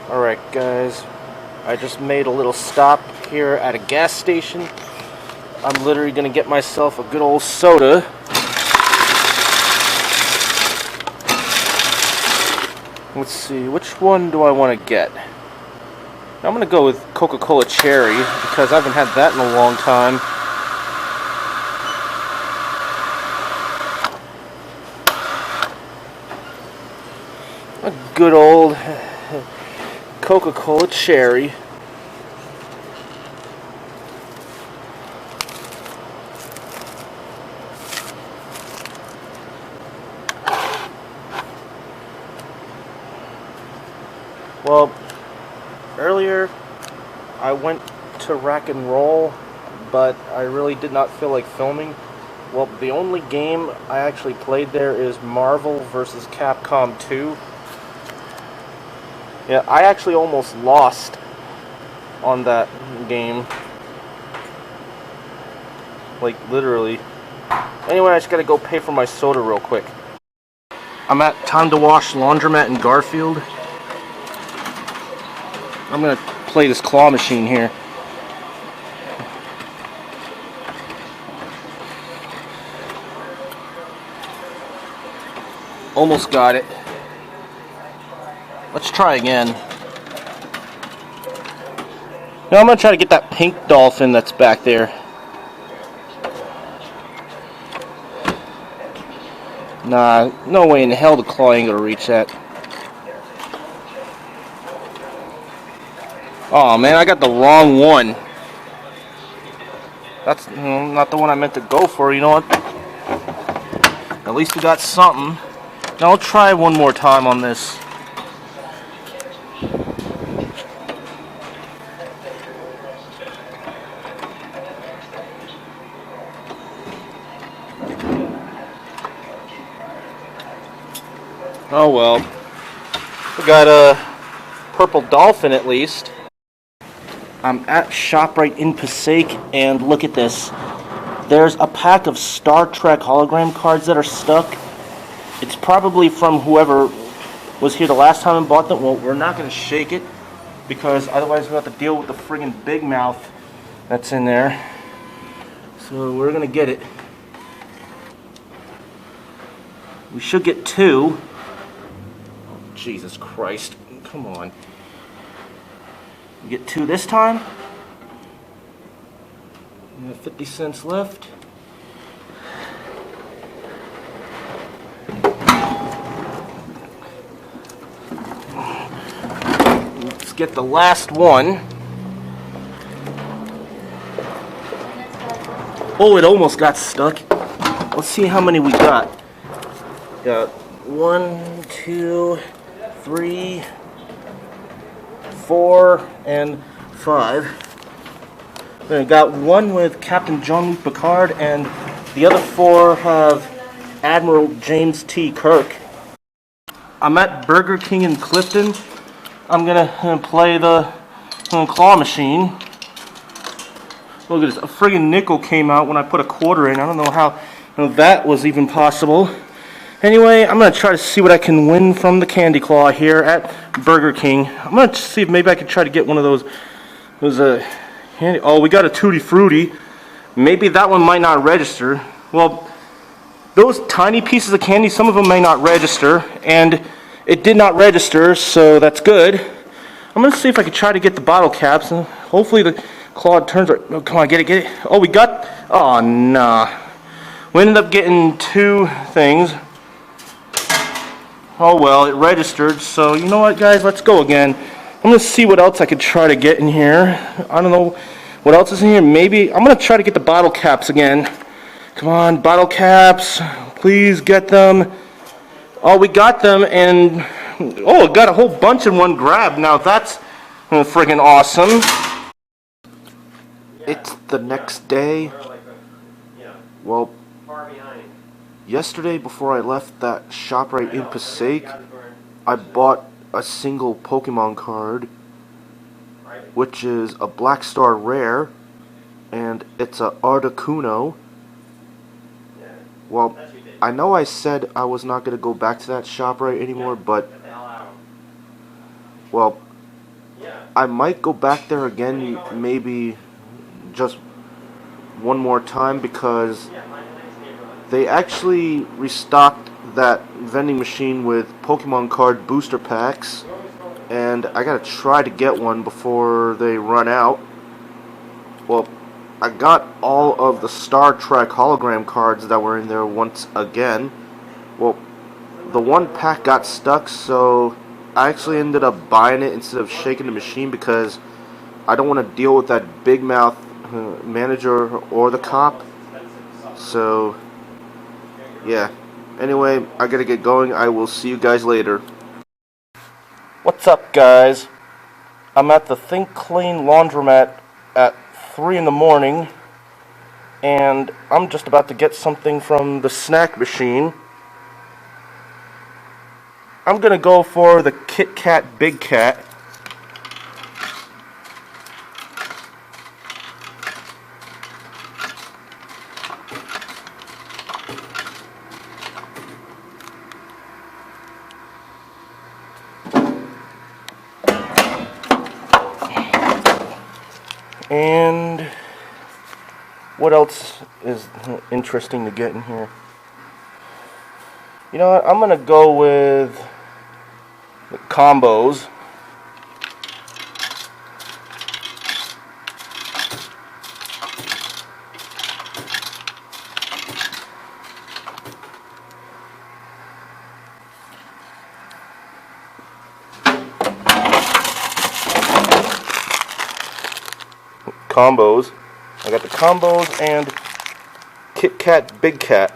Alright guys, I just made a little stop here at a gas station. I'm literally gonna get myself a good old soda. Let's see, which one do I want to get? I'm gonna go with Coca-Cola Cherry because I haven't had that in a long time. A good old Coca-Cola Cherry. Well, earlier I went to Rack and Roll, but I really did not feel like filming. Well, the only game I actually played there is Marvel vs. Capcom 2. Yeah, I actually almost lost on that game. Like, literally. Anyway, I just gotta go pay for my soda real quick. I'm at Time to Wash Laundromat in Garfield. I'm gonna play this claw machine here. Almost got it. Let's try again. Now I'm gonna try to get that pink dolphin that's back there. Nah, no way in hell the claw ain't gonna reach that. Oh man, I got the wrong one. That's not the one I meant to go for, you know what? At least we got something. Now I'll try one more time on this. Oh well. We got a purple dolphin at least. I'm at ShopRite in Passaic, and look at this. There's a pack of Star Trek hologram cards that are stuck. It's probably from whoever was here the last time and bought them. Well, we're not going to shake it because otherwise we'll have to deal with the friggin' big mouth that's in there. So we're going to get it. We should get two. Oh, Jesus Christ. Come on. We get two this time. We have 50 cents left. Let's get the last one. Oh, it almost got stuck. Let's see how many we got. Got 1, 2, 3, 4, and 5. Then I got one with Captain Jean-Luc Picard, and the other 4 have Admiral James T. Kirk. I'm at Burger King in Clifton. I'm gonna play the claw machine. Look at this, a friggin' nickel came out when I put a quarter in. I don't know how that was even possible. Anyway, I'm gonna try to see what I can win from the candy claw here at Burger King. I'm gonna see if maybe I can try to get one of those candy. Oh, we got a Tutti Frutti. Maybe that one might not register. Well, those tiny pieces of candy, some of them may not register, and it did not register, so that's good. I'm gonna see if I can try to get the bottle caps, and hopefully the claw turns right. Oh, come on, get it. Oh, we got. Oh, nah. We ended up getting 2 things. Oh well, it registered, so you know what, guys, let's go again. I'm gonna see what else I could try to get in here. I don't know what else is in here. Maybe I'm gonna try to get the bottle caps again. Come on, bottle caps, please get them. Oh, we got them, and oh, got a whole bunch in one grab. Now that's friggin' awesome. It's the next day. Well, yesterday, before I left that ShopRite in Passaic, I bought a single Pokemon card, which is a Black Star Rare, and it's a Articuno. Well, I know I said I was not going to go back to that ShopRite anymore, but, well, I might go back there again, maybe just one more time, because they actually restocked that vending machine with Pokemon card booster packs, and I gotta try to get one before they run out. Well, I got all of the Star Trek hologram cards that were in there once again. Well, the one pack got stuck, so I actually ended up buying it instead of shaking the machine, because I don't want to deal with that big mouth manager or the cop. So, yeah. Anyway, I gotta get going. I will see you guys later. What's up, guys? I'm at the Think Clean laundromat at 3 in the morning, and I'm just about to get something from the snack machine. I'm gonna go for the Kit Kat Big Cat. And what else is interesting to get in here? You know what? I'm gonna go with the combos. I got the combos and Kit Kat Big Cat.